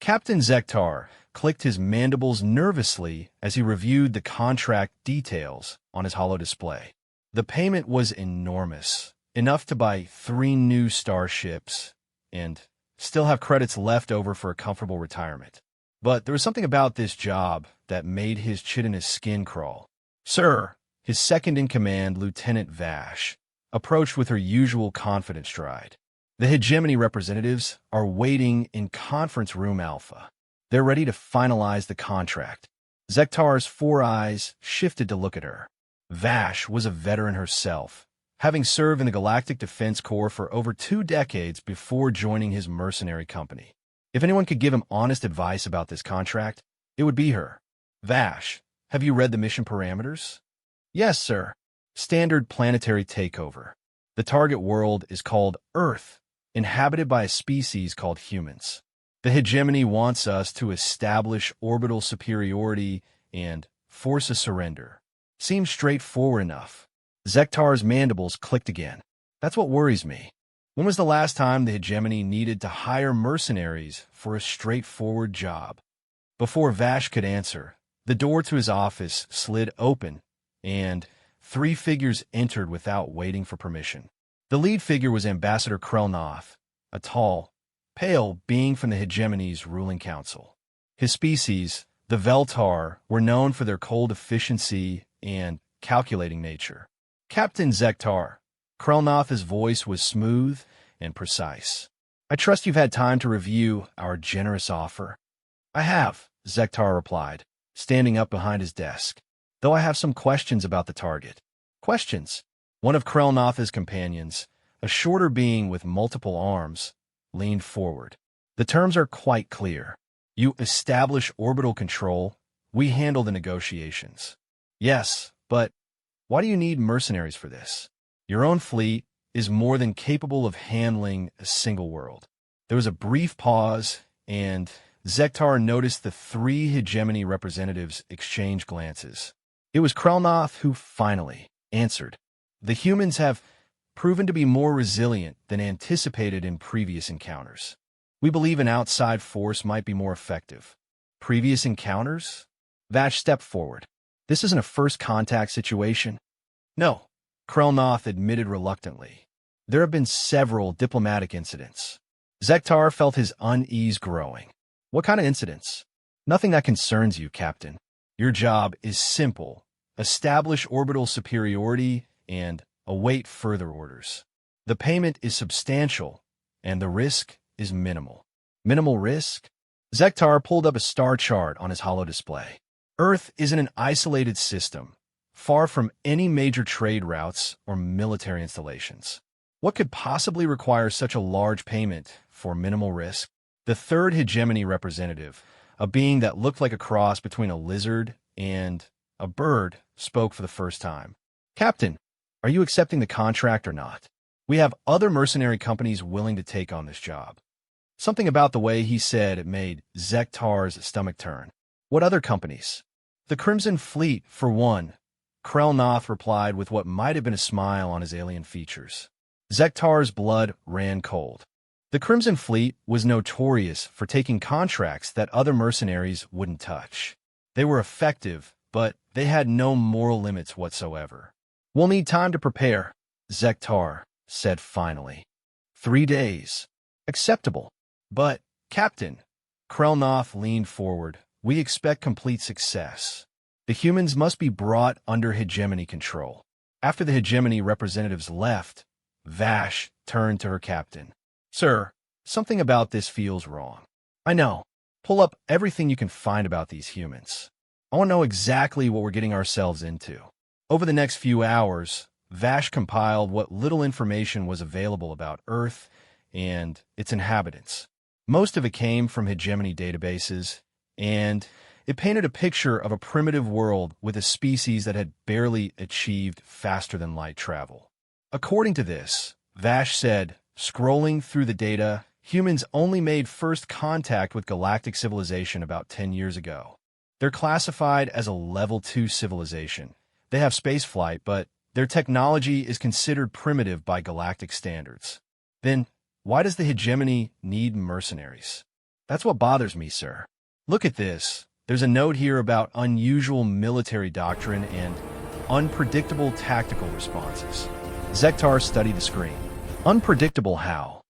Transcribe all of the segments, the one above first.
Captain Zektar clicked his mandibles nervously as he reviewed the contract details on his holodisplay. The payment was enormous, enough to buy 3 new starships and still have credits left over for a comfortable retirement. But there was something about this job that made his chitinous skin crawl. "Sir," his second-in-command, Lieutenant Vash, approached with her usual confident stride. "The hegemony representatives are waiting in Conference Room Alpha. They're ready to finalize the contract." Zektar's 4 eyes shifted to look at her. Vash was a veteran herself, having served in the Galactic Defense Corps for over 2 decades before joining his mercenary company. If anyone could give him honest advice about this contract, it would be her. "Vash, have you read the mission parameters?" "Yes, sir." "Standard planetary takeover. The target world is called Earth, inhabited by a species called humans. The hegemony wants us to establish orbital superiority and force a surrender." Seems straightforward enough. Zektar's mandibles clicked again. "That's what worries me. When was the last time the hegemony needed to hire mercenaries for a straightforward job?" Before Vash could answer, the door to his office slid open, and 3 figures entered without waiting for permission. The lead figure was Ambassador Krelnoth, a tall, pale being from the hegemony's ruling council. His species, the Veltar, were known for their cold efficiency and calculating nature. "Captain Zektar," Krelnoth's voice was smooth and precise. "I trust you've had time to review our generous offer." "I have," Zektar replied, standing up behind his desk, "though I have some questions about the target." "Questions?" One of Krelnoth's companions, a shorter being with multiple arms, leaned forward. "The terms are quite clear. You establish orbital control. We handle the negotiations." "Yes, but why do you need mercenaries for this? Your own fleet is more than capable of handling a single world." There was a brief pause, and Zektar noticed the 3 hegemony representatives exchange glances. It was Krelnoth who finally answered. "The humans have proven to be more resilient than anticipated in previous encounters. We believe an outside force might be more effective." "Previous encounters?" Vash stepped forward. "This isn't a first contact situation." "No," Krelnoth admitted reluctantly. "There have been several diplomatic incidents." Zektar felt his unease growing. "What kind of incidents?" "Nothing that concerns you, Captain. Your job is simple. Establish orbital superiority and await further orders. The payment is substantial, and the risk is minimal." "Minimal risk?" Zektar pulled up a star chart on his holodisplay. "Earth isn't an isolated system, far from any major trade routes or military installations. What could possibly require such a large payment for minimal risk?" The 3rd hegemony representative, a being that looked like a cross between a lizard and a bird, spoke for the first time. "Captain, are you accepting the contract or not? We have other mercenary companies willing to take on this job." Something about the way he said it made Zektar's stomach turn. "What other companies?" "The Crimson Fleet, for one," Krelnoth replied with what might have been a smile on his alien features. Zektar's blood ran cold. The Crimson Fleet was notorious for taking contracts that other mercenaries wouldn't touch. They were effective, but they had no moral limits whatsoever. "We'll need time to prepare," Zektar said finally. 3 days. Acceptable. "But, Captain," Krelnoth leaned forward, "we expect complete success. The humans must be brought under hegemony control." After the hegemony representatives left, Vash turned to her captain. "Sir, something about this feels wrong." "I know. Pull up everything you can find about these humans. I want to know exactly what we're getting ourselves into." Over the next few hours, Vash compiled what little information was available about Earth and its inhabitants. Most of it came from hegemony databases, and it painted a picture of a primitive world with a species that had barely achieved faster-than-light travel. According to this, Vash said, scrolling through the data, humans only made first contact with galactic civilization about 10 years ago. They're classified as a Level 2 civilization. They have spaceflight, but their technology is considered primitive by galactic standards. Then, why does the hegemony need mercenaries? That's what bothers me, sir. Look at this. There's a note here about unusual military doctrine and unpredictable tactical responses. Zektar studied the screen. Unpredictable how?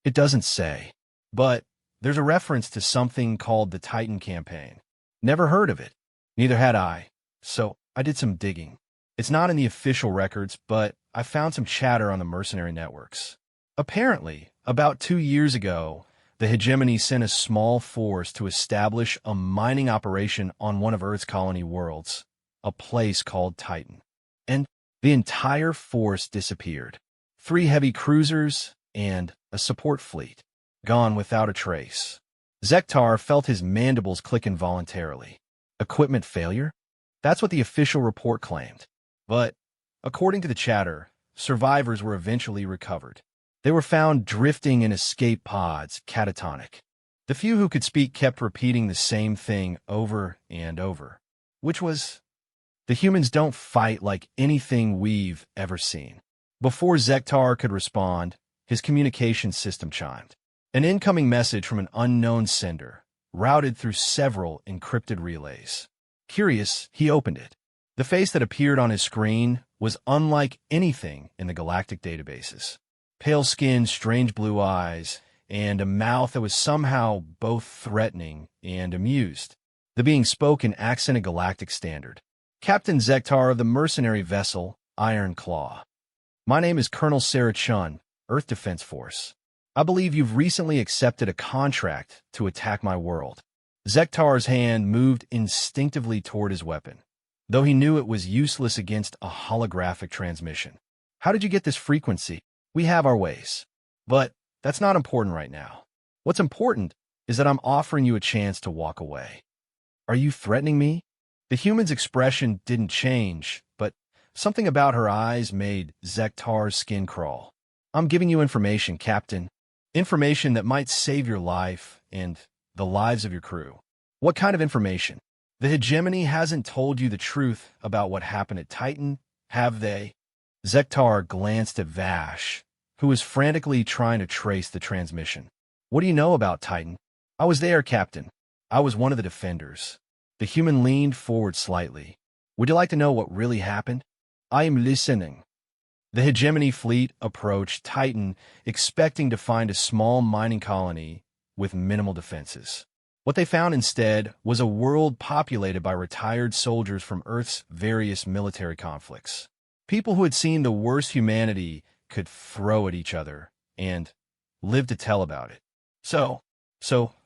It doesn't say. But there's a reference to something called the Titan campaign. Never heard of it. Neither had I. So I did some digging. It's not in the official records, but I found some chatter on the mercenary networks. Apparently, about 2 years ago, the hegemony sent a small force to establish a mining operation on one of Earth's colony worlds, a place called Titan. And the entire force disappeared. 3 heavy cruisers and a support fleet, gone without a trace. Zektar felt his mandibles click involuntarily. Equipment failure? That's what the official report claimed. But, according to the chatter, survivors were eventually recovered. They were found drifting in escape pods, catatonic. The few who could speak kept repeating the same thing over and over, which was, "The humans don't fight like anything we've ever seen." Before Zektar could respond, his communication system chimed. An incoming message from an unknown sender, routed through several encrypted relays. Curious, he opened it. The face that appeared on his screen was unlike anything in the galactic databases. Pale skin, strange blue eyes, and a mouth that was somehow both threatening and amused. The being spoke in accented galactic standard. "Captain Zektar of the mercenary vessel, Iron Claw. My name is Colonel Sarah Chun, Earth Defense Force. I believe you've recently accepted a contract to attack my world." Zektar's hand moved instinctively toward his weapon, though he knew it was useless against a holographic transmission. "How did you get this frequency? We have our ways. But that's not important right now. What's important is that I'm offering you a chance to walk away." "Are you threatening me?" The human's expression didn't change, but something about her eyes made Zektar's skin crawl. "I'm giving you information, Captain. Information that might save your life and the lives of your crew." "What kind of information?" "The hegemony hasn't told you the truth about what happened at Titan, have they?" Zektar glanced at Vash, who was frantically trying to trace the transmission. "What do you know about Titan?" "I was there, Captain. I was one of the defenders." The human leaned forward slightly. "Would you like to know what really happened?" "I am listening." The hegemony fleet approached Titan, expecting to find a small mining colony with minimal defenses. What they found instead was a world populated by retired soldiers from Earth's various military conflicts. People who had seen the worst humanity could throw at each other and live to tell about it. So,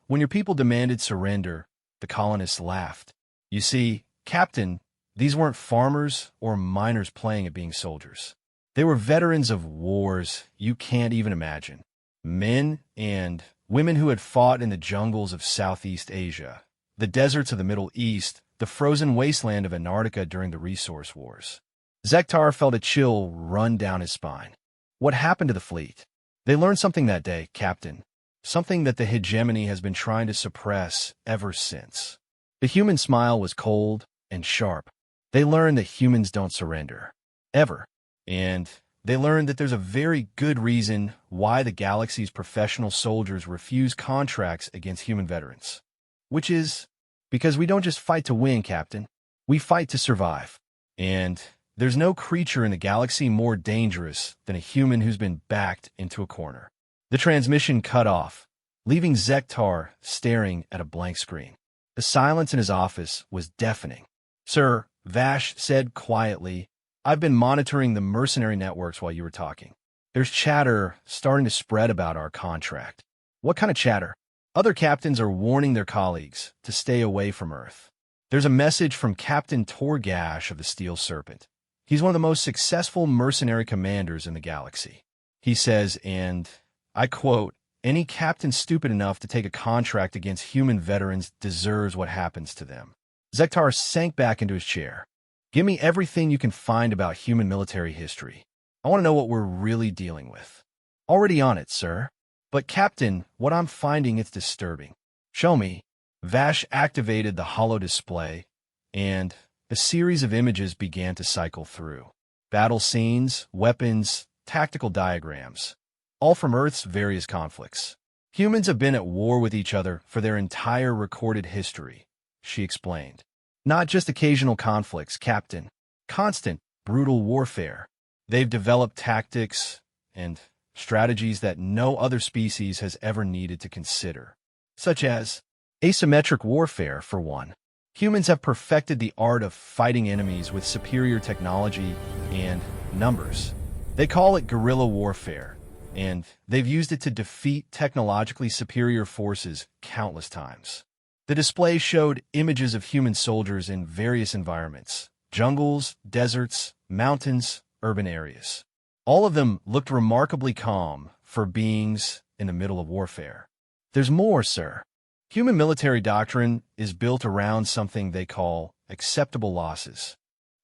when your people demanded surrender, the colonists laughed. You see, Captain, these weren't farmers or miners playing at being soldiers. They were veterans of wars you can't even imagine. Men and women who had fought in the jungles of Southeast Asia, the deserts of the Middle East, the frozen wasteland of Antarctica during the resource wars. Zektar felt a chill run down his spine. What happened to the fleet? They learned something that day, Captain. Something that the hegemony has been trying to suppress ever since. The human smile was cold and sharp. They learned that humans don't surrender. Ever. And they learned that there's a very good reason why the galaxy's professional soldiers refuse contracts against human veterans. Which is because we don't just fight to win, Captain. We fight to survive. And there's no creature in the galaxy more dangerous than a human who's been backed into a corner. The transmission cut off, leaving Zektar staring at a blank screen. The silence in his office was deafening. "Sir," Vash said quietly, "I've been monitoring the mercenary networks while you were talking. There's chatter starting to spread about our contract." "What kind of chatter?" "Other captains are warning their colleagues to stay away from Earth. There's a message from Captain Torgash of the Steel Serpent. He's one of the most successful mercenary commanders in the galaxy. He says, and I quote, 'Any captain stupid enough to take a contract against human veterans deserves what happens to them.'" Zektar sank back into his chair. "Give me everything you can find about human military history. I want to know what we're really dealing with." "Already on it, sir." "But Captain, what I'm finding is disturbing." "Show me." Vash activated the holo display, and a series of images began to cycle through. Battle scenes, weapons, tactical diagrams, all from Earth's various conflicts. Humans have been at war with each other for their entire recorded history, she explained. Not just occasional conflicts, Captain. Constant, brutal warfare. They've developed tactics and strategies that no other species has ever needed to consider, such as asymmetric warfare, for one. Humans have perfected the art of fighting enemies with superior technology and numbers. They call it guerrilla warfare, and they've used it to defeat technologically superior forces countless times. The display showed images of human soldiers in various environments: jungles, deserts, mountains, urban areas. All of them looked remarkably calm for beings in the middle of warfare. There's more, sir. Human military doctrine is built around something they call acceptable losses.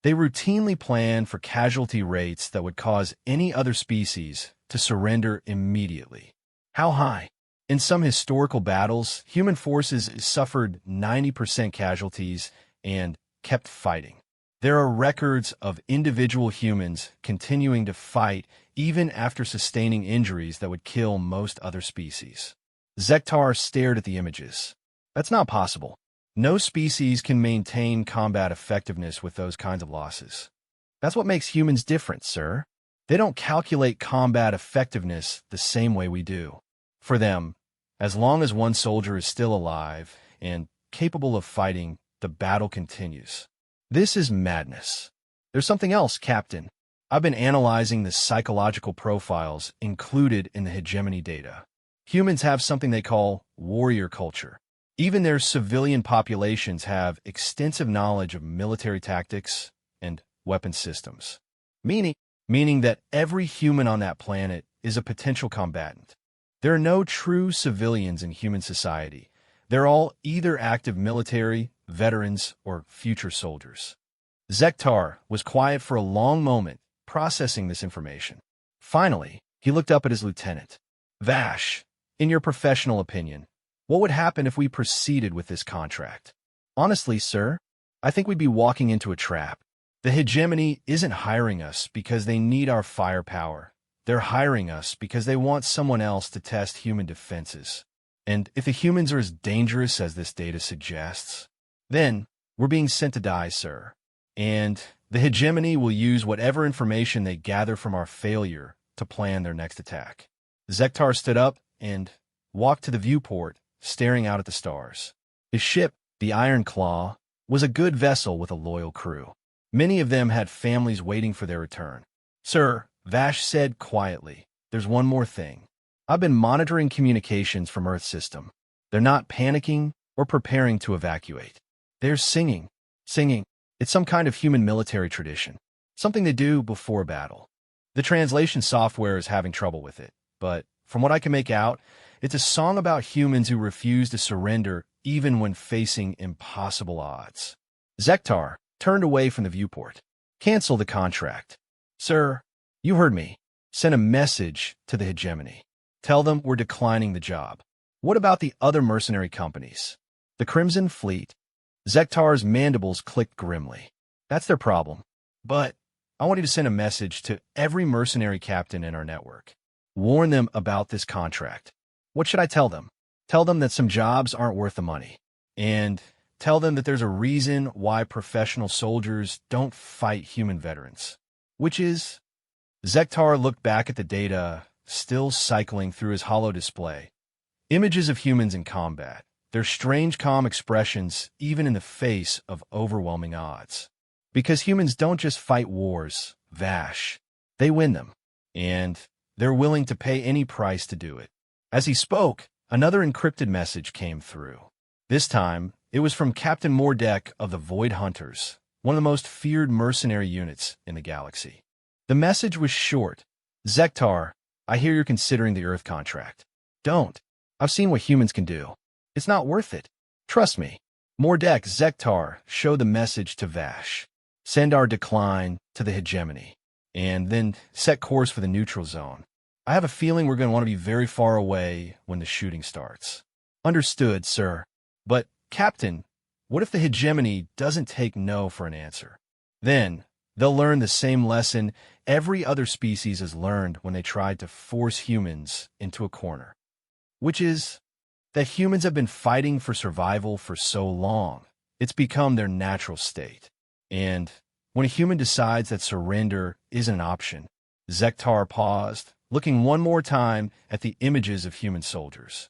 They routinely plan for casualty rates that would cause any other species to surrender immediately. How high? In some historical battles, human forces suffered 90% casualties and kept fighting. There are records of individual humans continuing to fight even after sustaining injuries that would kill most other species. Zektar stared at the images. That's not possible. No species can maintain combat effectiveness with those kinds of losses. That's what makes humans different, sir. They don't calculate combat effectiveness the same way we do. For them, as long as one soldier is still alive and capable of fighting, the battle continues. This is madness. There's something else, Captain. I've been analyzing the psychological profiles included in the hegemony data. Humans have something they call warrior culture. Even their civilian populations have extensive knowledge of military tactics and weapon systems. Meaning that every human on that planet is a potential combatant. There are no true civilians in human society. They're all either active military, veterans, or future soldiers. Zektar was quiet for a long moment, processing this information. Finally, he looked up at his lieutenant. Vash, in your professional opinion, what would happen if we proceeded with this contract? Honestly, sir, I think we'd be walking into a trap. The hegemony isn't hiring us because they need our firepower. They're hiring us because they want someone else to test human defenses. And if the humans are as dangerous as this data suggests, then we're being sent to die, sir. And the hegemony will use whatever information they gather from our failure to plan their next attack. Zektar stood up and walked to the viewport, staring out at the stars. His ship, the Iron Claw, was a good vessel with a loyal crew. Many of them had families waiting for their return. Sir, Vash said quietly, there's one more thing. I've been monitoring communications from Earth's system. They're not panicking or preparing to evacuate. They're singing. Singing. It's some kind of human military tradition. Something they do before battle. The translation software is having trouble with it, but from what I can make out, it's a song about humans who refuse to surrender even when facing impossible odds. Zektar turned away from the viewport. Cancel the contract. Sir, you heard me. Send a message to the hegemony. Tell them we're declining the job. What about the other mercenary companies? The Crimson Fleet? Zektar's mandibles clicked grimly. That's their problem. But I want you to send a message to every mercenary captain in our network. Warn them about this contract. What should I tell them? Tell them that some jobs aren't worth the money. And tell them that there's a reason why professional soldiers don't fight human veterans. Which is... Zektar looked back at the data, still cycling through his holo display. Images of humans in combat. Their strange calm expressions even in the face of overwhelming odds. Because humans don't just fight wars, Vash. They win them. And they're willing to pay any price to do it. As he spoke, another encrypted message came through. This time, it was from Captain Mordek of the Void Hunters, one of the most feared mercenary units in the galaxy. The message was short. Zektar, I hear you're considering the Earth contract. Don't. I've seen what humans can do. It's not worth it. Trust me. Mordek Zektar showed the message to Vash. Send our decline to the hegemony. And then set course for the neutral zone. I have a feeling we're going to want to be very far away when the shooting starts. Understood, sir. But, Captain, what if the hegemony doesn't take no for an answer? Then, they'll learn the same lesson every other species has learned when they tried to force humans into a corner. which is that humans have been fighting for survival for so long. It's become their natural state. And when a human decides that surrender isn't an option, Zektar paused, looking one more time at the images of human soldiers.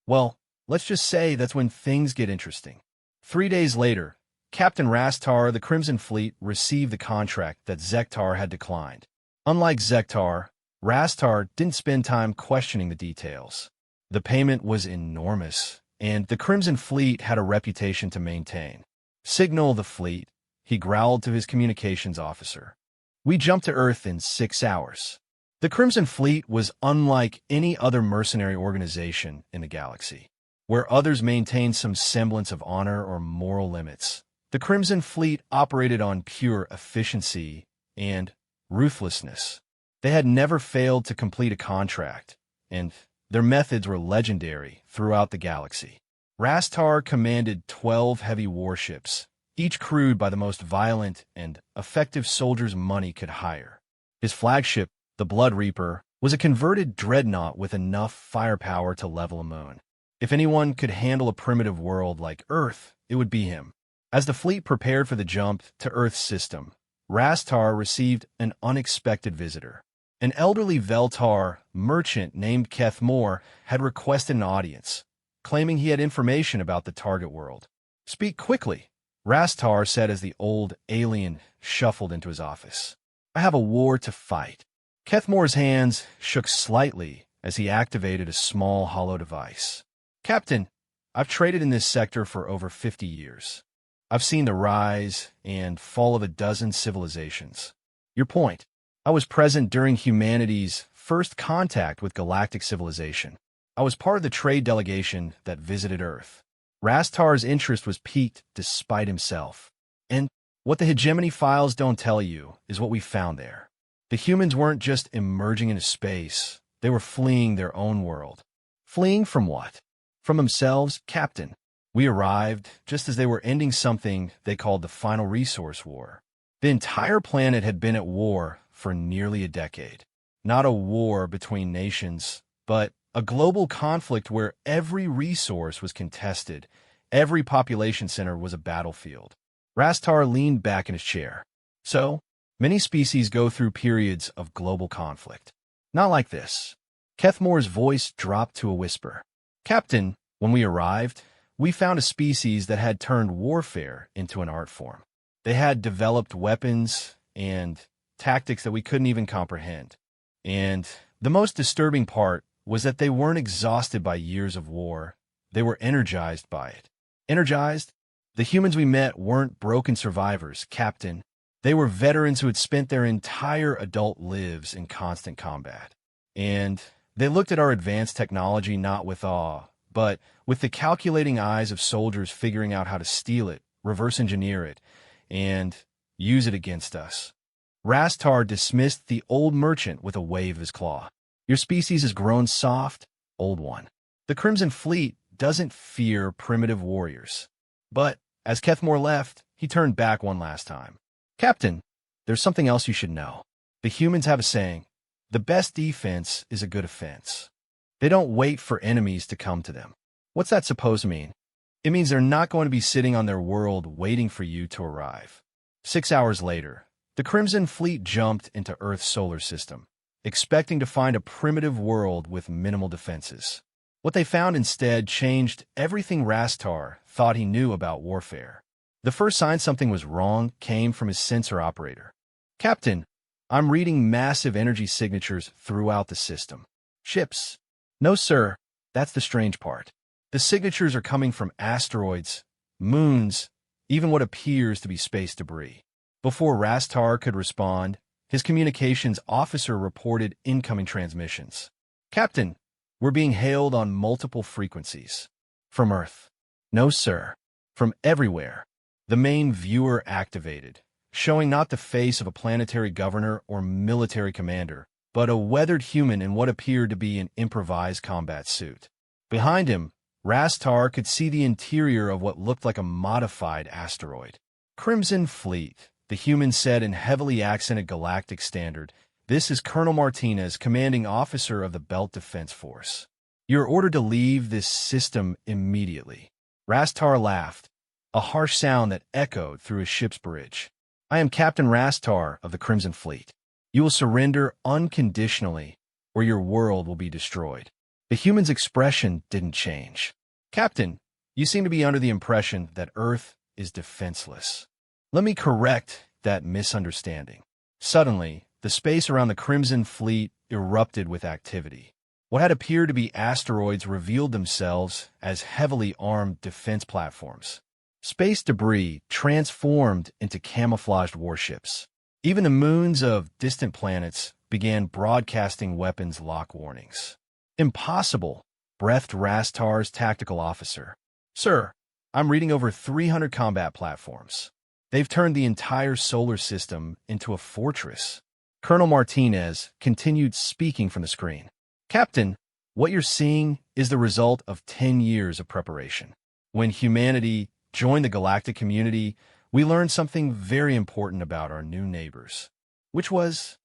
Well, let's just say that's when things get interesting. 3 days later, Captain Rastar of the Crimson Fleet received the contract that Zektar had declined. Unlike Zektar, Rastar didn't spend time questioning the details. The payment was enormous, and the Crimson Fleet had a reputation to maintain. "Signal the fleet," he growled to his communications officer. "We jumped to Earth in 6 hours." The Crimson Fleet was unlike any other mercenary organization in the galaxy. Where others maintained some semblance of honor or moral limits, the Crimson Fleet operated on pure efficiency and ruthlessness. They had never failed to complete a contract, and their methods were legendary throughout the galaxy. Rastar commanded 12 heavy warships, each crewed by the most violent and effective soldiers money could hire. His flagship, the Blood Reaper, was a converted dreadnought with enough firepower to level a moon. If anyone could handle a primitive world like Earth, it would be him. As the fleet prepared for the jump to Earth's system, Rastar received an unexpected visitor. An elderly Veltar merchant named Kethmore had requested an audience, claiming he had information about the target world. "Speak quickly," Rastar said as the old alien shuffled into his office. "I have a war to fight." Kethmore's hands shook slightly as he activated a small hollow device. "Captain, I've traded in this sector for over 50 years. I've seen the rise and fall of a dozen civilizations. Your point. I was present during humanity's first contact with galactic civilization. I was part of the trade delegation that visited Earth." Rastar's interest was piqued despite himself. "And what the hegemony files don't tell you is what we found there. The humans weren't just emerging into space. They were fleeing their own world." "Fleeing from what?" "From themselves, Captain. We arrived just as they were ending something they called the Final Resource War. The entire planet had been at war for nearly a decade. Not a war between nations, but a global conflict where every resource was contested. Every population center was a battlefield." Rastar leaned back in his chair. "So, many species go through periods of global conflict. Not like this." Kethmore's voice dropped to a whisper. "Captain, when we arrived, we found a species that had turned warfare into an art form. They had developed weapons and tactics that we couldn't even comprehend. And the most disturbing part was that they weren't exhausted by years of war. They were energized by it." "Energized?" "The humans we met weren't broken survivors, Captain. They were veterans who had spent their entire adult lives in constant combat. And they looked at our advanced technology not with awe, but with the calculating eyes of soldiers figuring out how to steal it, reverse engineer it, and use it against us." Rastar dismissed the old merchant with a wave of his claw. "Your species has grown soft, old one. The Crimson Fleet doesn't fear primitive warriors." But as Kethmore left, he turned back one last time. "Captain, there's something else you should know. The humans have a saying, the best defense is a good offense. They don't wait for enemies to come to them." "What's that supposed to mean?" "It means they're not going to be sitting on their world waiting for you to arrive." 6 hours later, the Crimson Fleet jumped into Earth's solar system, expecting to find a primitive world with minimal defenses. What they found instead changed everything Rastar thought he knew about warfare. The first sign something was wrong came from his sensor operator. "Captain, I'm reading massive energy signatures throughout the system." "Ships?" "No, sir. That's the strange part. The signatures are coming from asteroids, moons, even what appears to be space debris." Before Rastar could respond, his communications officer reported incoming transmissions. "Captain, we're being hailed on multiple frequencies." "From Earth?" "No, sir. From everywhere." The main viewer activated, showing not the face of a planetary governor or military commander, but a weathered human in what appeared to be an improvised combat suit. Behind him, Rastar could see the interior of what looked like a modified asteroid. "Crimson Fleet," the human said in heavily accented galactic standard. "This is Colonel Martinez, commanding officer of the Belt Defense Force." You're ordered to leave this system immediately. Rastar laughed, a harsh sound that echoed through his ship's bridge. I am Captain Rastar of the Crimson Fleet. You will surrender unconditionally, or your world will be destroyed. The human's expression didn't change. Captain, you seem to be under the impression that Earth is defenseless. Let me correct that misunderstanding. Suddenly, the space around the Crimson Fleet erupted with activity. What had appeared to be asteroids revealed themselves as heavily armed defense platforms. Space debris transformed into camouflaged warships. Even the moons of distant planets began broadcasting weapons lock warnings. Impossible, breathed Rastar's tactical officer. Sir, I'm reading over 300 combat platforms. They've turned the entire solar system into a fortress. Colonel Martinez continued speaking from the screen. Captain, what you're seeing is the result of 10 years of preparation. When humanity joined the galactic community, we learned something very important about our new neighbors, which was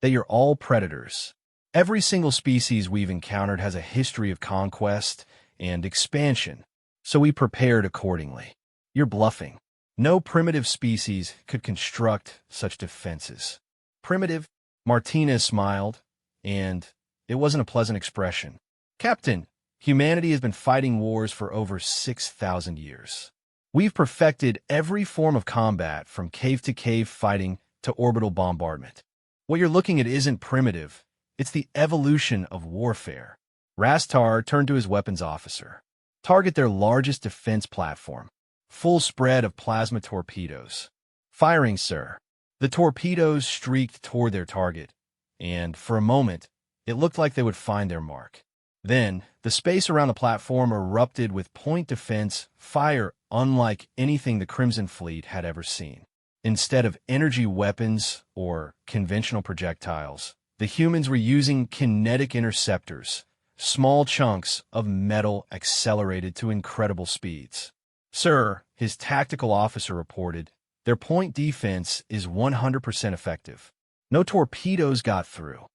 that you're all predators. Every single species we've encountered has a history of conquest and expansion, so we prepared accordingly. You're bluffing. No primitive species could construct such defenses. Primitive? Martinez smiled, and it wasn't a pleasant expression. Captain, humanity has been fighting wars for over 6,000 years. We've perfected every form of combat, from cave-to-cave fighting to orbital bombardment. What you're looking at isn't primitive. It's the evolution of warfare. Rastar turned to his weapons officer. Target their largest defense platform. Full spread of plasma torpedoes. Firing, sir. The torpedoes streaked toward their target, and for a moment, it looked like they would find their mark. Then, the space around the platform erupted with point defense fire unlike anything the Crimson Fleet had ever seen. Instead of energy weapons or conventional projectiles, the humans were using kinetic interceptors, small chunks of metal accelerated to incredible speeds. Sir, his tactical officer reported, their point defense is 100% effective. No torpedoes got through.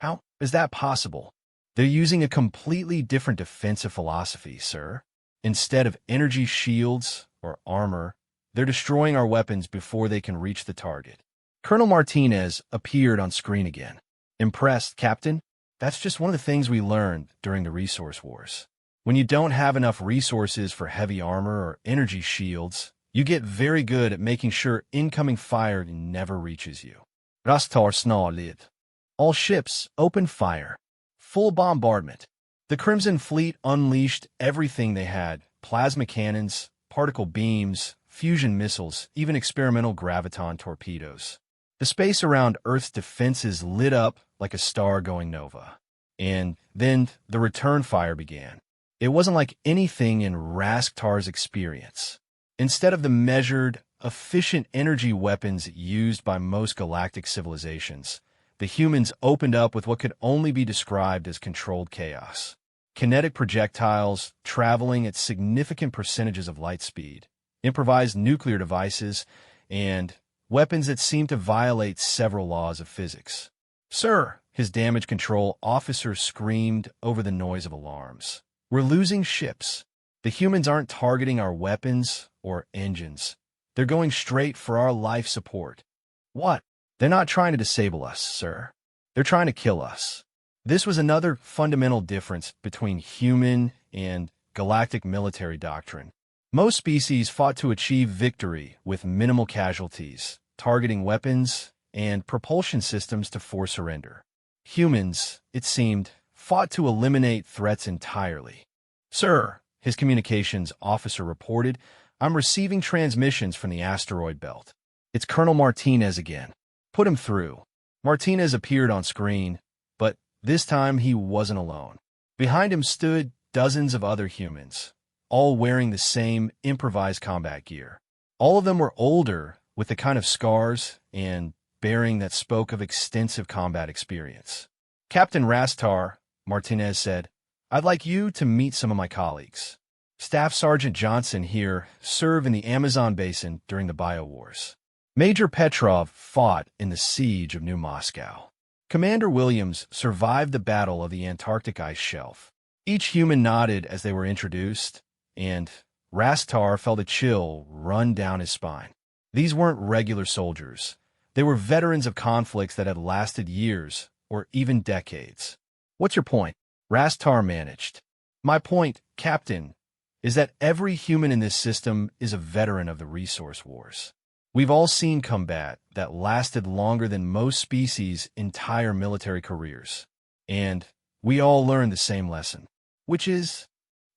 How is that possible? They're using a completely different defensive philosophy, sir. Instead of energy shields or armor, they're destroying our weapons before they can reach the target. Colonel Martinez appeared on screen again. Impressed, Captain? That's just one of the things we learned during the resource wars. When you don't have enough resources for heavy armor or energy shields, you get very good at making sure incoming fire never reaches you. Rastar snarled. All ships, open fire. Full bombardment. The Crimson Fleet unleashed everything they had: plasma cannons, particle beams, fusion missiles, even experimental graviton torpedoes. The space around Earth's defenses lit up like a star going nova. And then the return fire began. It wasn't like anything in Rastar's experience. Instead of the measured, efficient energy weapons used by most galactic civilizations, the humans opened up with what could only be described as controlled chaos. Kinetic projectiles traveling at significant percentages of light speed, improvised nuclear devices, and weapons that seemed to violate several laws of physics. Sir, his damage control officer screamed over the noise of alarms. We're losing ships. The humans aren't targeting our weapons or engines. They're going straight for our life support. What? They're not trying to disable us, sir. They're trying to kill us. This was another fundamental difference between human and galactic military doctrine. Most species fought to achieve victory with minimal casualties, targeting weapons and propulsion systems to force surrender. Humans, it seemed, fought to eliminate threats entirely. Sir, his communications officer reported, I'm receiving transmissions from the asteroid belt. It's Colonel Martinez again. Put him through. Martinez appeared on screen, but this time he wasn't alone. Behind him stood dozens of other humans, all wearing the same improvised combat gear. All of them were older, with the kind of scars and bearing that spoke of extensive combat experience. Captain Rastar, Martinez said, I'd like you to meet some of my colleagues. Staff Sergeant Johnson here served in the Amazon basin during the Bio-Wars. Major Petrov fought in the siege of New Moscow. Commander Williams survived the Battle of the Antarctic Ice Shelf. Each human nodded as they were introduced, and Rastar felt a chill run down his spine. These weren't regular soldiers. They were veterans of conflicts that had lasted years or even decades. What's your point? Rastar managed. My point, Captain, is that every human in this system is a veteran of the resource wars. We've all seen combat that lasted longer than most species' entire military careers. And we all learned the same lesson, which is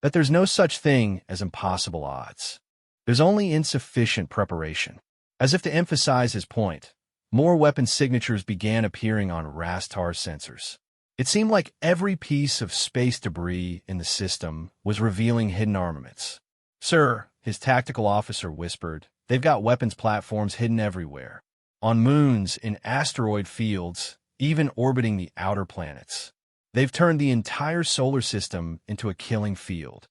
that there's no such thing as impossible odds. There's only insufficient preparation. As if to emphasize his point, more weapon signatures began appearing on Rastar's sensors. It seemed like every piece of space debris in the system was revealing hidden armaments. Sir, his tactical officer whispered, they've got weapons platforms hidden everywhere. On moons, in asteroid fields, even orbiting the outer planets. They've turned the entire solar system into a killing field.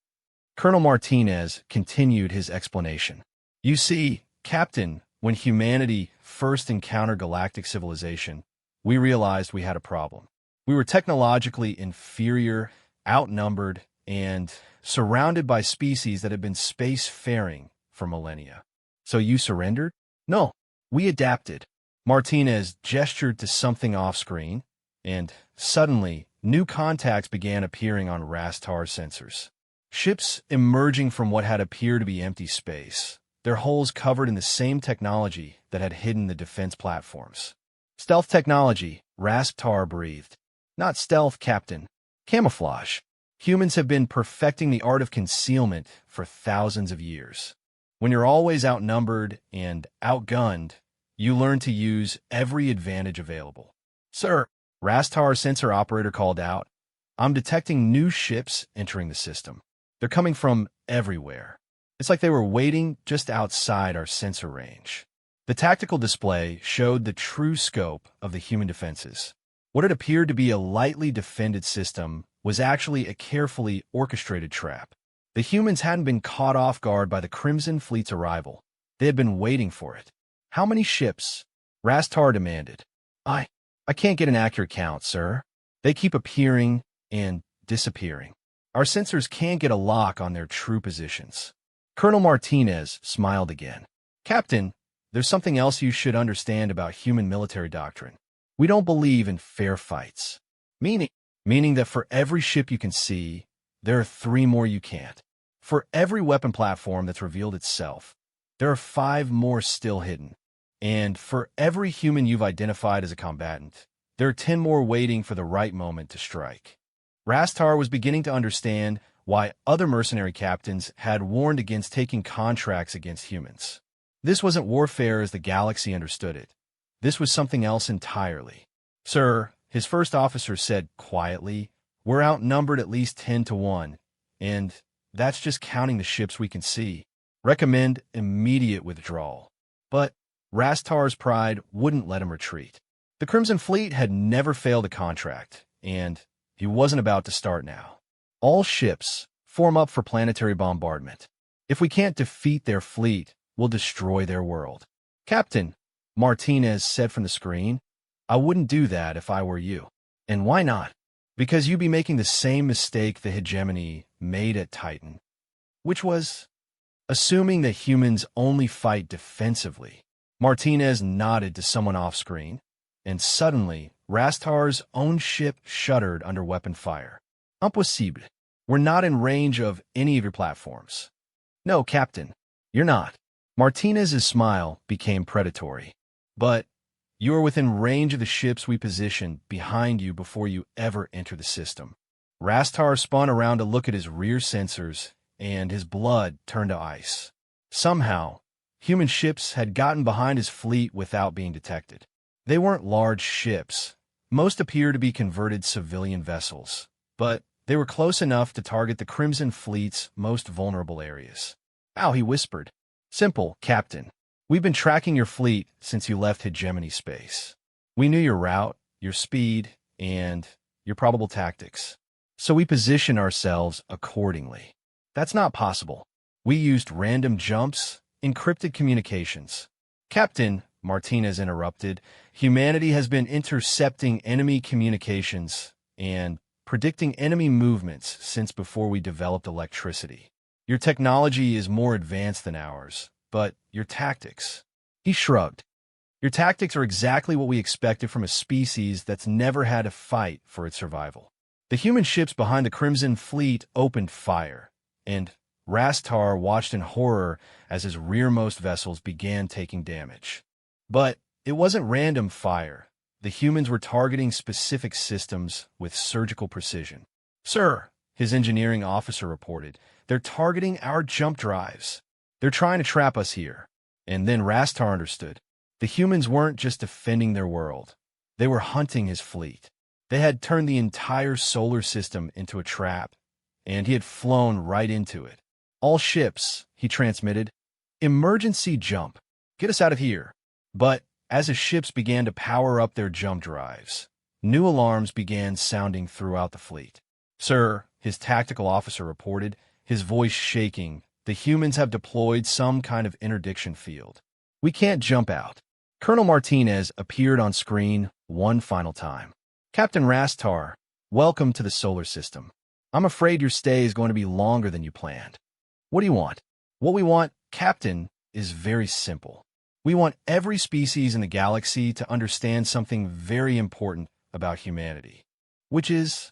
Colonel Martinez continued his explanation. You see, Captain, when humanity first encountered galactic civilization, we realized we had a problem. We were technologically inferior, outnumbered, and surrounded by species that had been spacefaring for millennia. So you surrendered? No, we adapted. Martinez gestured to something off-screen, and suddenly, new contacts began appearing on Rastar's sensors. Ships emerging from what had appeared to be empty space, their hulls covered in the same technology that had hidden the defense platforms. Stealth technology, Rastar breathed. Not stealth, Captain. Camouflage. Humans have been perfecting the art of concealment for thousands of years. When you're always outnumbered and outgunned, you learn to use every advantage available. Sir, Rastar's sensor operator called out, I'm detecting new ships entering the system. They're coming from everywhere. It's like they were waiting just outside our sensor range. The tactical display showed the true scope of the human defenses. What had appeared to be a lightly defended system was actually a carefully orchestrated trap. The humans hadn't been caught off guard by the Crimson Fleet's arrival. They had been waiting for it. How many ships? Rastar demanded. I can't get an accurate count, sir. They keep appearing and disappearing. Our sensors can't get a lock on their true positions. Colonel Martinez smiled again. Captain, there's something else you should understand about human military doctrine. We don't believe in fair fights. Meaning that for every ship you can see, there are 3 more you can't. For every weapon platform that's revealed itself, there are 5 more still hidden. And for every human you've identified as a combatant, there are 10 more waiting for the right moment to strike. Rastar was beginning to understand why other mercenary captains had warned against taking contracts against humans. This wasn't warfare as the galaxy understood it. This was something else entirely. Sir, his first officer said quietly, we're outnumbered at least 10-1, and that's just counting the ships we can see. Recommend immediate withdrawal. But Rastar's pride wouldn't let him retreat. The Crimson Fleet had never failed a contract, and he wasn't about to start now. All ships form up for planetary bombardment. If we can't defeat their fleet, we'll destroy their world. Captain, Martinez said from the screen, I wouldn't do that if I were you. And why not? Because you'd be making the same mistake the hegemony made at Titan, which was assuming that humans only fight defensively. Martinez nodded to someone off-screen, and suddenly, Rastar's own ship shuddered under weapon fire. Impossible. We're not in range of any of your platforms. No, Captain, you're not. Martinez's smile became predatory. But you are within range of the ships we positioned behind you before you ever enter the system. Rastar spun around to look at his rear sensors, and his blood turned to ice. Somehow, human ships had gotten behind his fleet without being detected. They weren't large ships. Most appeared to be converted civilian vessels, but they were close enough to target the Crimson Fleet's most vulnerable areas. Ow, he whispered. Simple, Captain. We've been tracking your fleet since you left hegemony space. We knew your route, your speed, and your probable tactics. So we positioned ourselves accordingly. That's not possible. We used random jumps, encrypted communications. Captain, Martinez interrupted, humanity has been intercepting enemy communications and predicting enemy movements since before we developed electricity. Your technology is more advanced than ours, but your tactics..." He shrugged. "Your tactics are exactly what we expected from a species that's never had to fight for its survival." The human ships behind the Crimson Fleet opened fire, and Rastar watched in horror as his rearmost vessels began taking damage. But it wasn't random fire. The humans were targeting specific systems with surgical precision. "Sir," his engineering officer reported, "they're targeting our jump drives. They're trying to trap us here." And then Rastar understood. The humans weren't just defending their world. They were hunting his fleet. They had turned the entire solar system into a trap, and he had flown right into it. "All ships," he transmitted. "Emergency jump. Get us out of here." But as his ships began to power up their jump drives, new alarms began sounding throughout the fleet. "Sir," his tactical officer reported, his voice shaking, "the humans have deployed some kind of interdiction field. We can't jump out." Colonel Martinez appeared on screen one final time. "Captain Rastar, welcome to the solar system. I'm afraid your stay is going to be longer than you planned. What do you want?" "What we want, Captain, is very simple. We want every species in the galaxy to understand something very important about humanity, which is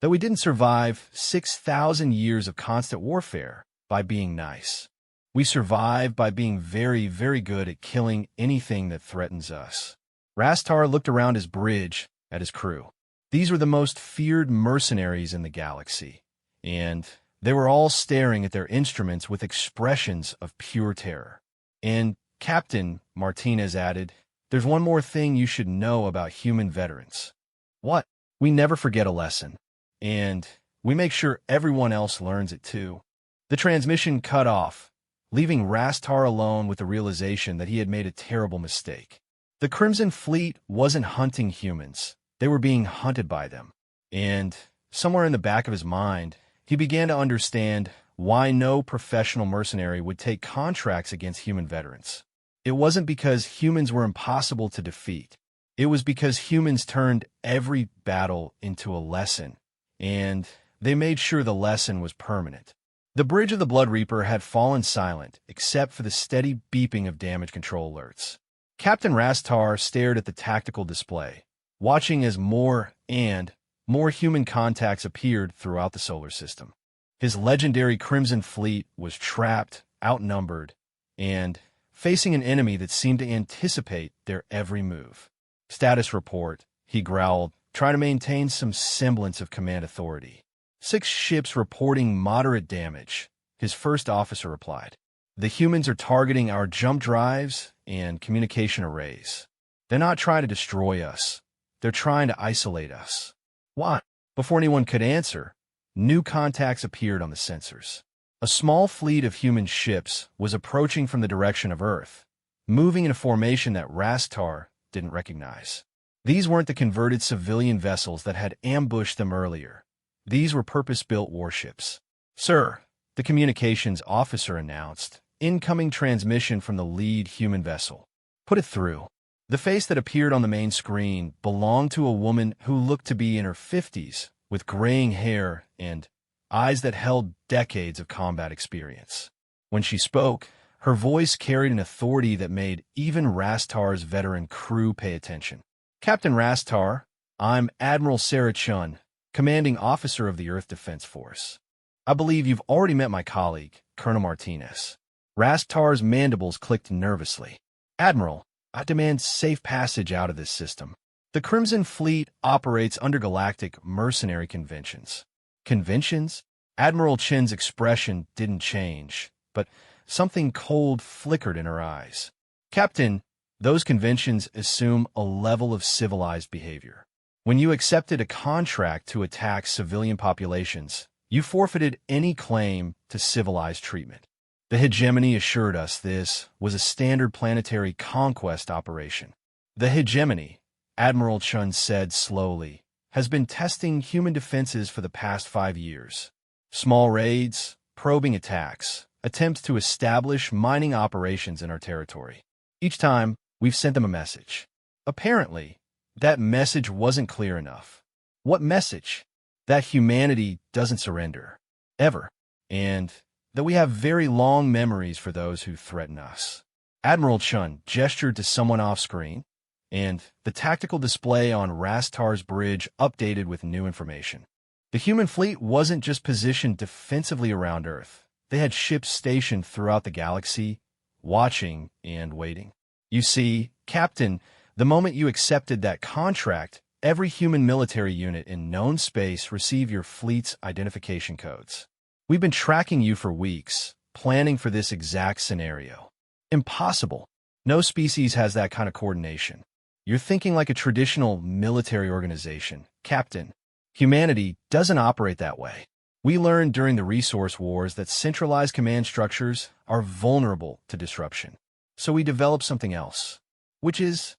that we didn't survive 6,000 years of constant warfare by being nice. We survived by being very, very good at killing anything that threatens us." Rastar looked around his bridge at his crew. These were the most feared mercenaries in the galaxy, and they were all staring at their instruments with expressions of pure terror. "And, Captain," Martinez added, "there's one more thing you should know about human veterans." "What?" "We never forget a lesson, and we make sure everyone else learns it too." The transmission cut off, leaving Rastar alone with the realization that he had made a terrible mistake. The Crimson Fleet wasn't hunting humans. They were being hunted by them. And somewhere in the back of his mind, he began to understand why no professional mercenary would take contracts against human veterans. It wasn't because humans were impossible to defeat. It was because humans turned every battle into a lesson, and they made sure the lesson was permanent. The bridge of the Blood Reaper had fallen silent, except for the steady beeping of damage control alerts. Captain Rastar stared at the tactical display, watching as more and more human contacts appeared throughout the solar system. His legendary Crimson Fleet was trapped, outnumbered, and facing an enemy that seemed to anticipate their every move. "Status report," he growled, trying to maintain some semblance of command authority. "6 ships reporting moderate damage," his first officer replied. "The humans are targeting our jump drives and communication arrays. They're not trying to destroy us. They're trying to isolate us." "Why?" Before anyone could answer, new contacts appeared on the sensors. A small fleet of human ships was approaching from the direction of Earth, moving in a formation that Rastar didn't recognize. These weren't the converted civilian vessels that had ambushed them earlier. These were purpose-built warships. "Sir," the communications officer announced, "incoming transmission from the lead human vessel." "Put it through." The face that appeared on the main screen belonged to a woman who looked to be in her 50s, with graying hair and eyes that held decades of combat experience. When she spoke, her voice carried an authority that made even Rastar's veteran crew pay attention. "Captain Rastar, I'm Admiral Sarah Chun, commanding officer of the Earth Defense Force. I believe you've already met my colleague, Colonel Martinez." Rastar's mandibles clicked nervously. "Admiral, I demand safe passage out of this system. The Crimson Fleet operates under galactic mercenary conventions." "Conventions?" Admiral Chen's expression didn't change, but something cold flickered in her eyes. "Captain, those conventions assume a level of civilized behavior. When you accepted a contract to attack civilian populations, you forfeited any claim to civilized treatment. The hegemony assured us this was a standard planetary conquest operation." "The hegemony," Admiral Chun said slowly, "has been testing human defenses for the past 5 years. Small raids, probing attacks, attempts to establish mining operations in our territory. Each time, we've sent them a message. Apparently, that message wasn't clear enough." "What message?" that humanity doesn't surrender, ever, and that we have very long memories for those who threaten us. Admiral Chun gestured to someone off-screen, and the tactical display on Rastar's bridge updated with new information. The human fleet wasn't just positioned defensively around Earth. They had ships stationed throughout the galaxy, watching and waiting. You see, Captain, the moment you accepted that contract, every human military unit in known space received your fleet's identification codes. We've been tracking you for weeks, planning for this exact scenario. Impossible. No species has that kind of coordination. You're thinking like a traditional military organization, Captain. Humanity doesn't operate that way. We learned during the resource wars that centralized command structures are vulnerable to disruption. So we developed something else, which is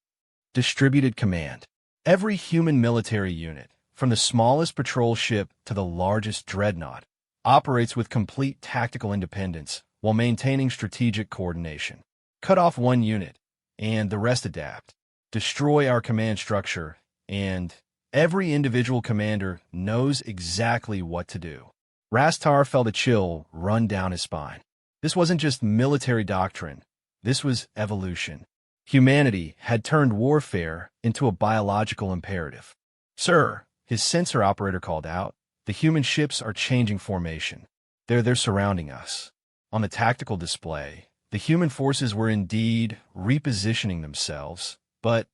distributed command. Every human military unit, from the smallest patrol ship to the largest dreadnought, operates with complete tactical independence while maintaining strategic coordination. Cut off one unit, and the rest adapt. Destroy our command structure, and every individual commander knows exactly what to do. Rastar felt a chill run down his spine. This wasn't just military doctrine. This was evolution. Humanity had turned warfare into a biological imperative. "Sir," his sensor operator called out, "the human ships are changing formation. They're surrounding us." On the tactical display, the human forces were indeed repositioning themselves, but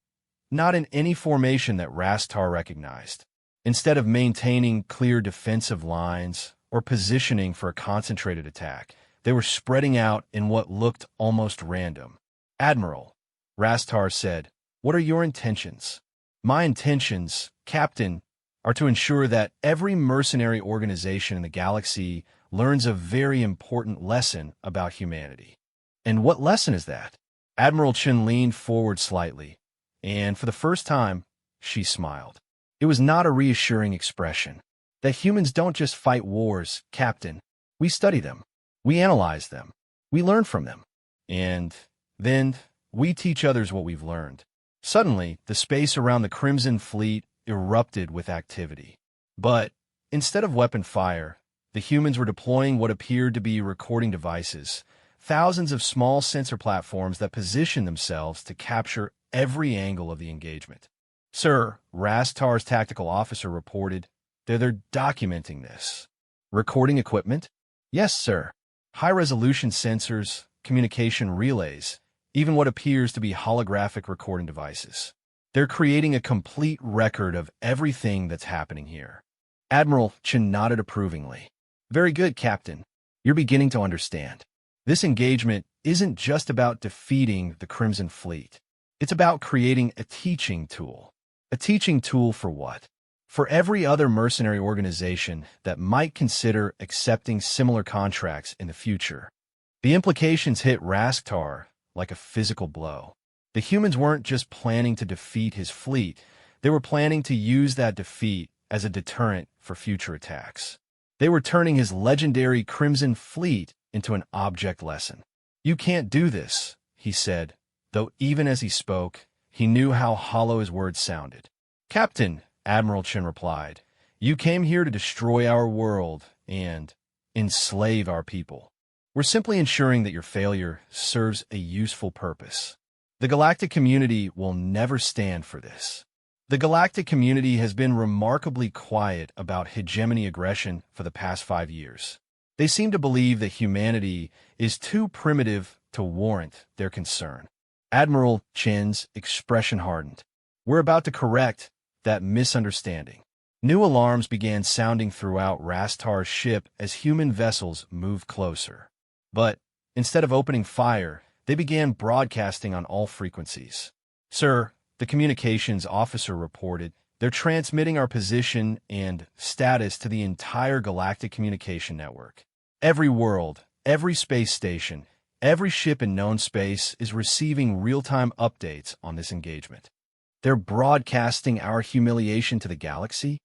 not in any formation that Rastar recognized. Instead of maintaining clear defensive lines or positioning for a concentrated attack, they were spreading out in what looked almost random. "Admiral," Rastar said, "what are your intentions?" "My intentions, Captain, are to ensure that every mercenary organization in the galaxy learns a very important lesson about humanity." "And what lesson is that?" Admiral Chen leaned forward slightly, and for the first time, she smiled. It was not a reassuring expression. "That humans don't just fight wars, Captain. We study them. We analyze them. We learn from them. And then we teach others what we've learned." Suddenly, the space around the Crimson Fleet erupted with activity. But instead of weapon fire, the humans were deploying what appeared to be recording devices, thousands of small sensor platforms that positioned themselves to capture every angle of the engagement. "Sir," Rastar's tactical officer reported, they're documenting this." "Recording equipment?" "Yes, sir. High-resolution sensors, communication relays, even what appears to be holographic recording devices. They're creating a complete record of everything that's happening here." Admiral Chen nodded approvingly. "Very good, Captain. You're beginning to understand. This engagement isn't just about defeating the Crimson Fleet. It's about creating a teaching tool. A teaching tool for what? For every other mercenary organization that might consider accepting similar contracts in the future." The implications hit Rastar like a physical blow. The humans weren't just planning to defeat his fleet, they were planning to use that defeat as a deterrent for future attacks. They were turning his legendary Crimson Fleet into an object lesson. "You can't do this," he said, though even as he spoke, he knew how hollow his words sounded. "Captain," Admiral Chen replied, "you came here to destroy our world and enslave our people. We're simply ensuring that your failure serves a useful purpose. The galactic community will never stand for this." The galactic community has been remarkably quiet about hegemony aggression for the past 5 years. They seem to believe that humanity is too primitive to warrant their concern. Admiral Chen's expression hardened. "We're about to correct that misunderstanding." New alarms began sounding throughout Rastar's ship as human vessels moved closer. But instead of opening fire, they began broadcasting on all frequencies. "Sir," the communications officer reported, "they're transmitting our position and status to the entire galactic communication network. Every world, every space station, every ship in known space is receiving real-time updates on this engagement." "They're broadcasting our humiliation to the galaxy?"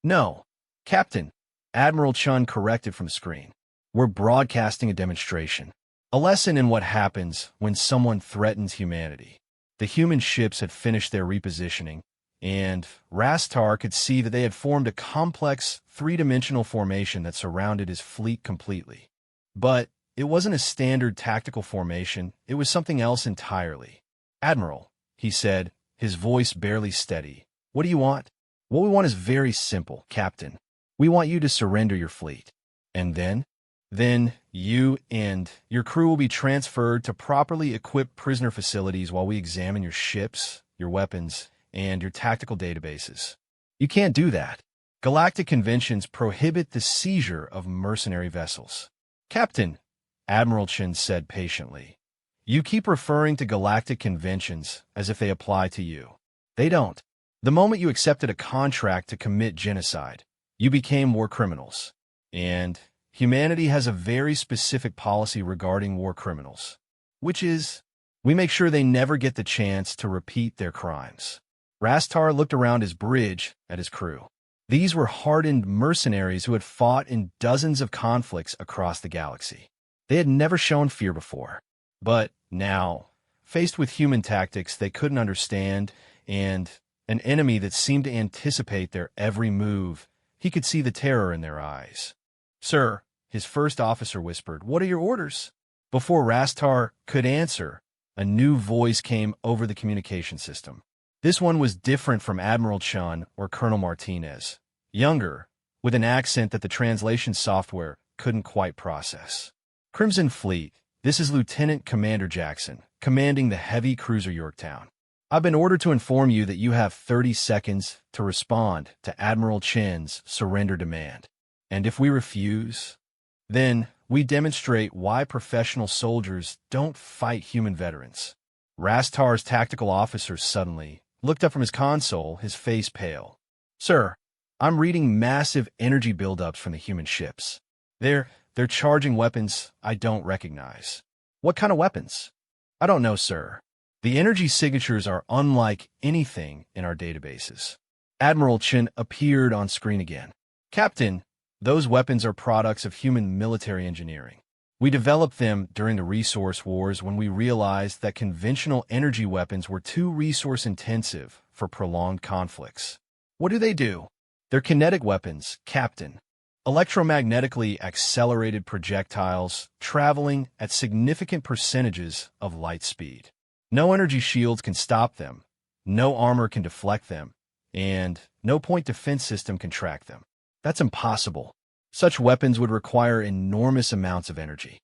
"No, Captain," Admiral Chun corrected from screen. "We're broadcasting a demonstration. A lesson in what happens when someone threatens humanity." The human ships had finished their repositioning, and Rastar could see that they had formed a complex, three-dimensional formation that surrounded his fleet completely. But it wasn't a standard tactical formation, it was something else entirely. "Admiral," he said, his voice barely steady, "what do you want?" "What we want is very simple, Captain. We want you to surrender your fleet. And then? Then you and your crew will be transferred to properly equipped prisoner facilities while we examine your ships, your weapons, and your tactical databases." "You can't do that. Galactic conventions prohibit the seizure of mercenary vessels." "Captain," Admiral Chen said patiently, "you keep referring to galactic conventions as if they apply to you. They don't. The moment you accepted a contract to commit genocide, you became war criminals. And humanity has a very specific policy regarding war criminals, which is, we make sure they never get the chance to repeat their crimes." Rastar looked around his bridge at his crew. These were hardened mercenaries who had fought in dozens of conflicts across the galaxy. They had never shown fear before. But now, faced with human tactics they couldn't understand and an enemy that seemed to anticipate their every move, he could see the terror in their eyes. "Sir," his first officer whispered, "what are your orders?" Before Rastar could answer, a new voice came over the communication system. This one was different from Admiral Chun or Colonel Martinez. Younger, with an accent that the translation software couldn't quite process. "Crimson Fleet, this is Lieutenant Commander Jackson, commanding the heavy cruiser Yorktown. I've been ordered to inform you that you have 30 seconds to respond to Admiral Chen's surrender demand. And if we refuse, then we demonstrate why professional soldiers don't fight human veterans." Rastar's tactical officer suddenly looked up from his console, his face pale. "Sir, I'm reading massive energy buildups from the human ships. They're charging weapons I don't recognize." "What kind of weapons?" "I don't know, sir. The energy signatures are unlike anything in our databases." Admiral Chen appeared on screen again. "Captain, those weapons are products of human military engineering. We developed them during the resource wars when we realized that conventional energy weapons were too resource-intensive for prolonged conflicts." "What do they do?" "They're kinetic weapons, Captain. Electromagnetically accelerated projectiles traveling at significant percentages of light speed. No energy shields can stop them, no armor can deflect them, and no point defense system can track them. That's impossible. Such weapons would require enormous amounts of energy.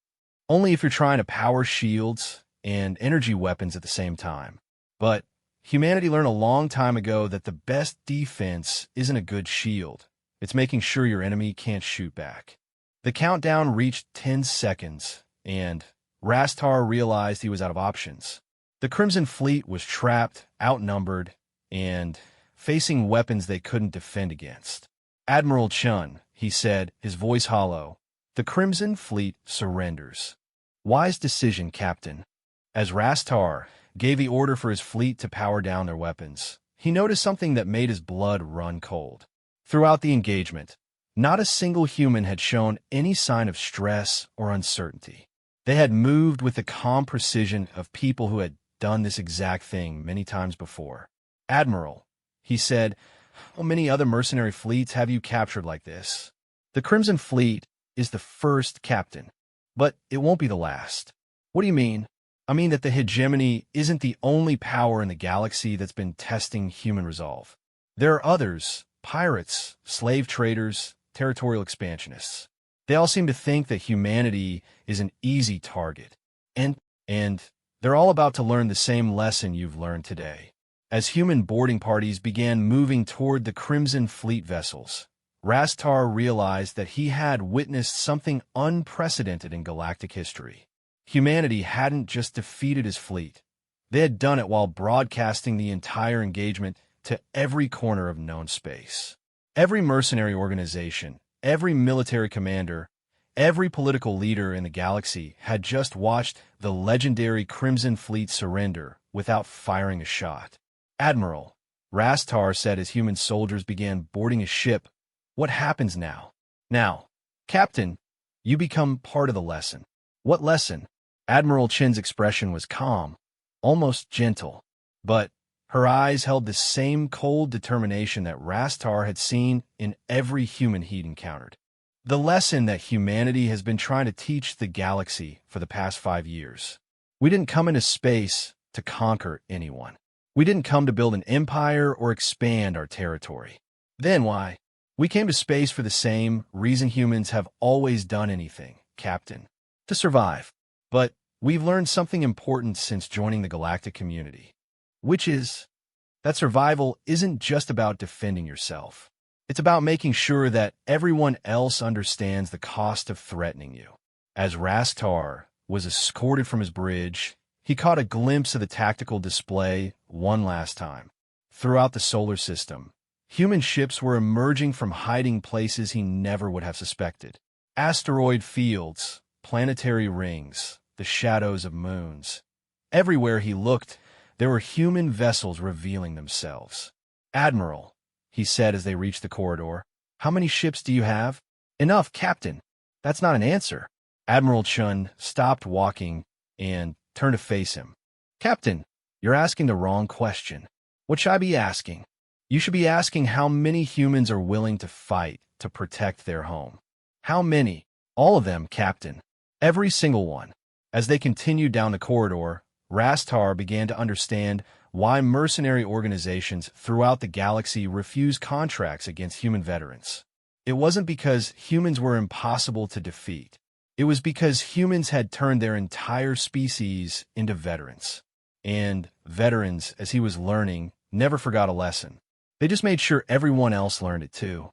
Only if you're trying to power shields and energy weapons at the same time. But humanity learned a long time ago that the best defense isn't a good shield. It's making sure your enemy can't shoot back." The countdown reached 10 seconds, and Rastar realized he was out of options. The Crimson Fleet was trapped, outnumbered, and facing weapons they couldn't defend against. "Admiral Chun," he said, his voice hollow, "the Crimson Fleet surrenders." "Wise decision, Captain." As Rastar gave the order for his fleet to power down their weapons, he noticed something that made his blood run cold. Throughout the engagement, not a single human had shown any sign of stress or uncertainty. They had moved with the calm precision of people who had done this exact thing many times before. "Admiral," he said, "how many other mercenary fleets have you captured like this?" "The Crimson Fleet is the first, Captain, but it won't be the last." "What do you mean?" "I mean that the hegemony isn't the only power in the galaxy that's been testing human resolve. There are others, pirates, slave traders, territorial expansionists. They all seem to think that humanity is an easy target. And they're all about to learn the same lesson you've learned today." As human boarding parties began moving toward the Crimson Fleet vessels, Rastar realized that he had witnessed something unprecedented in galactic history. Humanity hadn't just defeated his fleet. They had done it while broadcasting the entire engagement to every corner of known space. Every mercenary organization, every military commander, every political leader in the galaxy had just watched the legendary Crimson Fleet surrender without firing a shot. "Admiral," Rastar said as human soldiers began boarding his ship, "what happens now?" "Now, Captain, you become part of the lesson." "What lesson?" Admiral Chen's expression was calm, almost gentle. "But Her eyes held the same cold determination that Rastar had seen in every human he'd encountered. The lesson that humanity has been trying to teach the galaxy for the past 5 years. We didn't come into space to conquer anyone. We didn't come to build an empire or expand our territory. Then why? We came to space for the same reason humans have always done anything, Captain. To survive. But we've learned something important since joining the galactic community, which is that survival isn't just about defending yourself. It's about making sure that everyone else understands the cost of threatening you. As Rastar was escorted from his bridge, he caught a glimpse of the tactical display one last time. Throughout the solar system, human ships were emerging from hiding places he never would have suspected. Asteroid fields, planetary rings, the shadows of moons. Everywhere he looked, there were human vessels revealing themselves. "Admiral," he said as they reached the corridor, "how many ships do you have?" "Enough, Captain." "That's not an answer." Admiral Chun stopped walking and turned to face him. "Captain, you're asking the wrong question. What should I be asking?" "You should be asking how many humans are willing to fight to protect their home." "How many?" "All of them, Captain. Every single one." As they continued down the corridor, Rastar began to understand why mercenary organizations throughout the galaxy refused contracts against human veterans. It wasn't because humans were impossible to defeat. It was because humans had turned their entire species into veterans. And veterans, as he was learning, never forgot a lesson. They just made sure everyone else learned it too.